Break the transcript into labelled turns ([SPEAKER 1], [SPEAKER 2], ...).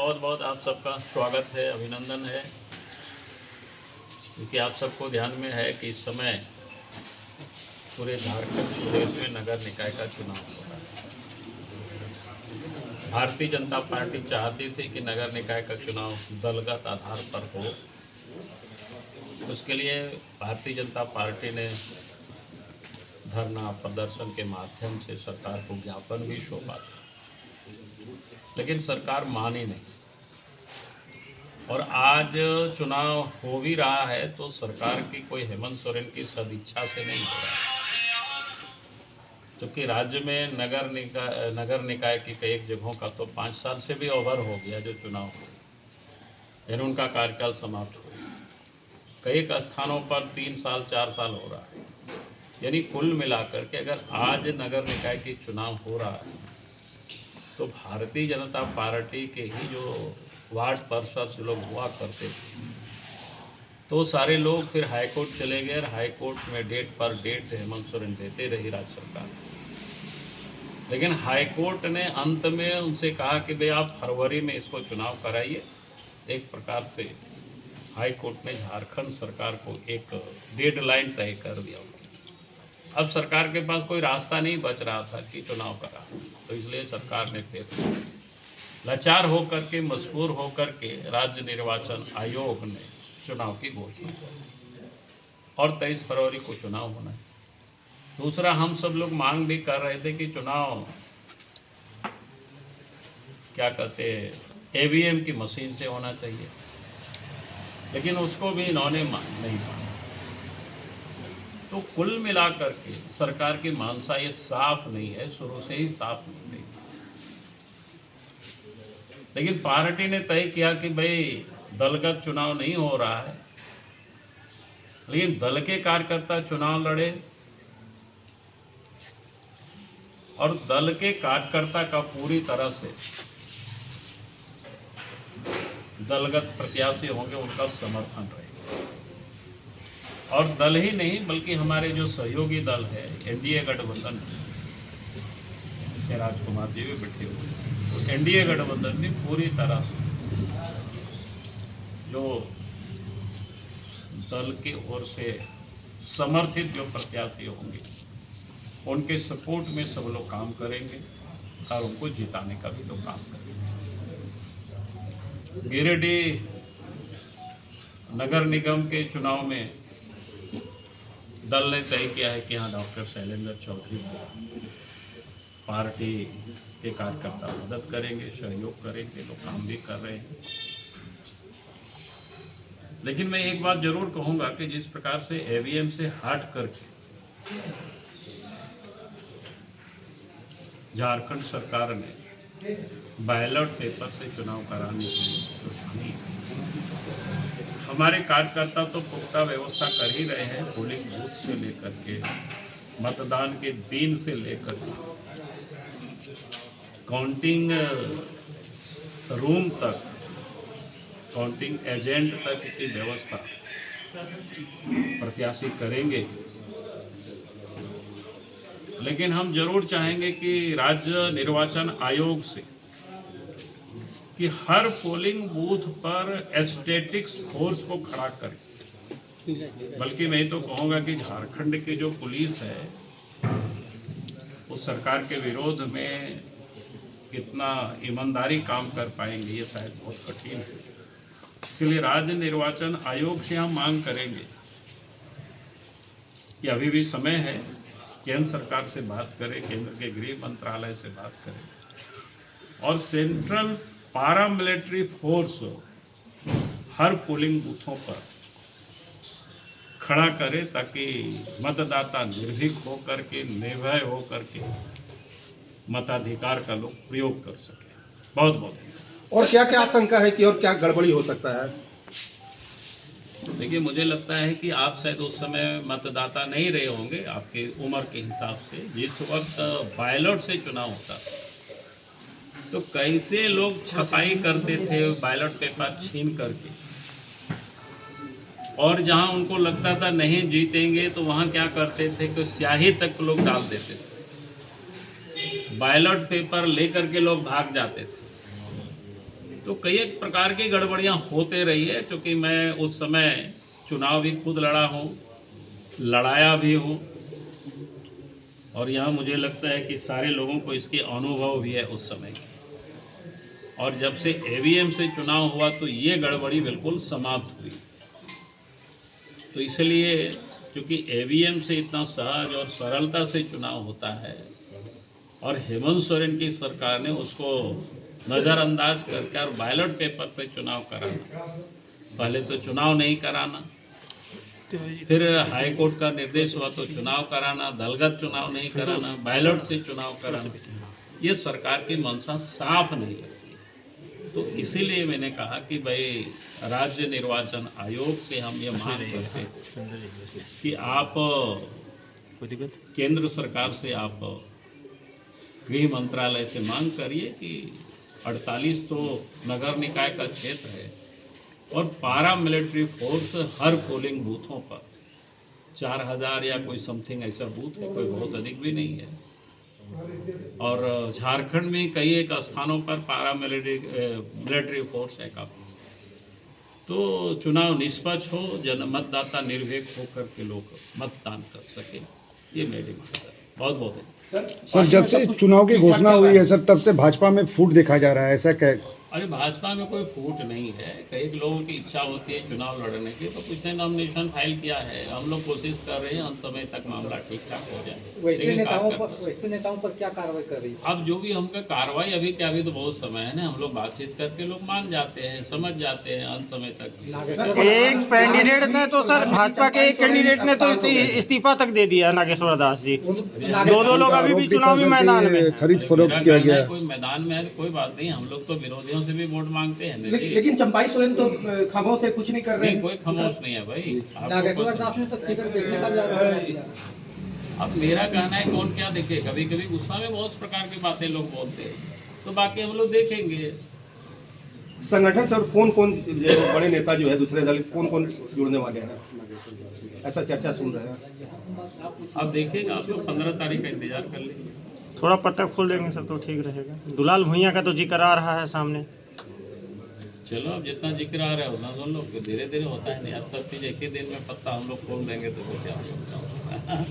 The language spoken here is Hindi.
[SPEAKER 1] बहुत बहुत आप सबका स्वागत है, अभिनंदन है, क्योंकि आप सबको ध्यान में है कि इस समय पूरे झारखंड प्रदेश में नगर निकाय का चुनाव हो रहा है। भारतीय जनता पार्टी चाहती थी कि नगर निकाय का चुनाव दलगत आधार पर हो। उसके लिए भारतीय जनता पार्टी ने धरना प्रदर्शन के माध्यम से सरकार को ज्ञापन भी सौंपा था, लेकिन सरकार मानी नहीं। और आज चुनाव हो भी रहा है तो सरकार की कोई हेमंत सोरेन की सदिच्छा से नहीं हो रहा है, क्योंकि राज्य में नगर निकाय की कई जगहों का तो 5 साल से भी ओवर हो गया जो चुनाव हो, यानी उनका कार्यकाल समाप्त हो। कई स्थानों पर 3 साल 4 साल हो रहा है, यानी कुल मिलाकर के अगर आज नगर निकाय की चुनाव हो रहा है तो भारतीय जनता पार्टी के ही जो वार्ड पार्षद लोग हुआ करते थे तो सारे लोग फिर हाईकोर्ट चले गए और हाईकोर्ट में डेट पर डेट हेमंत सोरेन देते रही राज्य सरकार। लेकिन हाईकोर्ट ने अंत में उनसे कहा कि भाई आप फरवरी में इसको चुनाव कराइए। एक प्रकार से हाईकोर्ट ने झारखंड सरकार को एक डेडलाइन तय कर दिया। अब सरकार के पास कोई रास्ता नहीं बच रहा था कि चुनाव करा, तो इसलिए सरकार ने फिर लाचार होकर के, मजबूर होकर के राज्य निर्वाचन आयोग ने चुनाव की घोषणा की और 23 फरवरी को चुनाव होना है। दूसरा, हम सब लोग मांग भी कर रहे थे कि चुनाव क्या कहते ईवीएम की मशीन से होना चाहिए, लेकिन उसको भी इन्होंने नहीं माना। तो कुल मिलाकर के सरकार की मानसा ये साफ नहीं है, शुरू से ही साफ नहीं थी। लेकिन पार्टी ने तय किया कि भाई दलगत चुनाव नहीं हो रहा है, लेकिन दल के कार्यकर्ता चुनाव लड़े और दल के कार्यकर्ता का पूरी तरह से दलगत प्रत्याशी होंगे उनका समर्थन रहेगा। और दल ही नहीं बल्कि हमारे जो सहयोगी दल है एनडीए गठबंधन, जैसे राजकुमार जी भी बैठे हुए, तो एनडीए गठबंधन में पूरी तरह से जो दल की ओर से समर्थित जो प्रत्याशी होंगे उनके सपोर्ट में सब लोग काम करेंगे और उनको जिताने का भी लोग काम करेंगे। गिरिडीह नगर निगम के चुनाव में दल ने तय किया है कि यहाँ डॉक्टर शैलेंद्र चौधरी को पार्टी के कार्यकर्ता मदद करेंगे, सहयोग करेंगे, लोग काम भी कर रहे हैं। लेकिन मैं एक बात जरूर कहूंगा कि जिस प्रकार से ईवीएम से हट करके झारखंड सरकार ने बैलेट पेपर से चुनाव कराने की हमारे कार्यकर्ता तो पुख्ता व्यवस्था कर ही रहे हैं, पोलिंग बूथ से लेकर के मतदान के दिन से लेकर के काउंटिंग रूम तक, काउंटिंग एजेंट तक की व्यवस्था प्रत्याशी करेंगे। लेकिन हम जरूर चाहेंगे कि राज्य निर्वाचन आयोग से कि हर पोलिंग बूथ पर स्टैटिक्स फोर्स को खड़ा करें। बल्कि मैं तो कहूँगा कि झारखंड की जो पुलिस है वो सरकार के विरोध में कितना ईमानदारी काम कर पाएंगे ये शायद बहुत कठिन है। इसलिए राज्य निर्वाचन आयोग से हम मांग करेंगे कि अभी भी समय है, केंद्र सरकार से बात करें, केंद्र के गृह मंत्रालय से बात करें और central paramilitary force her polling बूथों पर खड़ा करे ताकि मतदाता निर्भीक होकर के, निर्भय होकर के मताधिकार का लोग प्रयोग कर सके। बहुत बहुत
[SPEAKER 2] और क्या क्या आशंका है कि और क्या गड़बड़ी हो सकता है?
[SPEAKER 1] देखिए, मुझे लगता है कि आप शायद उस समय मतदाता नहीं रहे होंगे आपके उम्र के हिसाब से। जिस वक्त बैलेट से चुनाव होता था तो कैसे लोग छपाई करते थे बैलेट पेपर छीन करके, और जहां उनको लगता था नहीं जीतेंगे तो वहां क्या करते थे कि स्याही तक लोग डाल देते थे, बैलेट पेपर लेकर के लोग भाग जाते थे। तो कई एक प्रकार की गड़बड़ियां होते रही है, क्योंकि मैं उस समय चुनाव भी खुद लड़ा हूँ, लड़ाया भी हूँ, और यहाँ मुझे लगता है कि सारे लोगों को इसके अनुभव भी है उस समय की। और जब से ईवीएम से चुनाव हुआ तो ये गड़बड़ी बिल्कुल समाप्त हुई। तो इसलिए क्योंकि ईवीएम से इतना सहज और सरलता से चुनाव होता है, और हेमंत सोरेन की सरकार ने उसको नज़रअंदाज करके और बैलेट पेपर से चुनाव कराना, पहले तो चुनाव नहीं कराना, फिर हाई कोर्ट का निर्देश हुआ तो चुनाव कराना, दलगत चुनाव नहीं कराना, बैलेट से चुनाव कराना, ये सरकार की मंशा साफ नहीं लगती। तो इसीलिए मैंने कहा कि भाई राज्य निर्वाचन आयोग से हम ये मांग करते हैं कि आप केंद्र सरकार से आप गृह मंत्रालय से मांग करिए कि 48 तो नगर निकाय का क्षेत्र है, और पारा मिलिट्री फोर्स हर पोलिंग बूथों पर 4000 या कोई समथिंग ऐसा बूथ है, कोई बहुत अधिक भी नहीं है। और झारखंड में कई एक स्थानों पर पारा मिलिट्री फोर्स है काफ़ी। तो चुनाव निष्पक्ष हो, मतदाता निर्भीक होकर के लोग मतदान कर सके, ये मेरी मांग है। बहुत बहुत है
[SPEAKER 3] सर, जब से चुनाव की घोषणा हुई है सर, तब से भाजपा में फूट देखा जा रहा है, ऐसा क्या?
[SPEAKER 1] अरे भाजपा में कोई फूट नहीं है, कई लोगों की इच्छा होती है चुनाव लड़ने की, तो कुछ ने नॉमिनेशन फाइल किया है, हम लोग कोशिश कर रहे हैं अंत समय तक मामला ठीक ठाक हो जाए।
[SPEAKER 4] वैसे नेताओं पर क्या कार्रवाई कर रही है?
[SPEAKER 1] अब जो भी हमका कार्रवाई अभी क्या, अभी तो बहुत समय है ना, हम लोग बातचीत करके लोग मान जाते हैं, समझ जाते हैं अंत समय तक।
[SPEAKER 5] एक कैंडिडेट ने तो सर, भाजपा के एक कैंडिडेट ने तो इस्तीफा तक दे दिया, नागेश्वर दास जी। दो लोग अभी भी चुनावी मैदान में,
[SPEAKER 3] खरीद फरोख्त किया गया।
[SPEAKER 1] कोई मैदान में है कोई बात नहीं, हम लोग तो विरोधियों से भी वोट मांगते हैं।
[SPEAKER 4] लेकिन चंपाई सोरेन तो खामोश से कुछ नहीं कर रहे हैं।
[SPEAKER 1] कोई खामोश नहीं है भाई।
[SPEAKER 4] नागेश्वर दास ने तो टिकट बेचने का भी आरोप किया।
[SPEAKER 1] अब मेरा कहना है कौन क्या देखे, कभी कभी गुस्सा में बहुत प्रकार की बातें लोग बोलते हैं, तो बाकी हम लोग देखेंगे।
[SPEAKER 2] संगठन से और कौन कौन बड़े नेता जो है दूसरे दल कौन कौन जुड़ने वाले हैं, ऐसा चर्चा सुन रहे हैं?
[SPEAKER 1] अब देखेगा, आप लोग 15 तारीख का इंतजार कर लीजिए।
[SPEAKER 5] थोड़ा पत्ता खोल देंगे सर तो ठीक रहेगा। दुलाल भुइयां का तो जिक्र आ रहा है सामने।
[SPEAKER 1] चलो, अब जितना जिक्र आ रहा है उतना सुन लो, धीरे धीरे होता है नहीं। आज सब चीज़ एक ही दिन में पत्ता हम लोग खोल देंगे तो क्या होगा।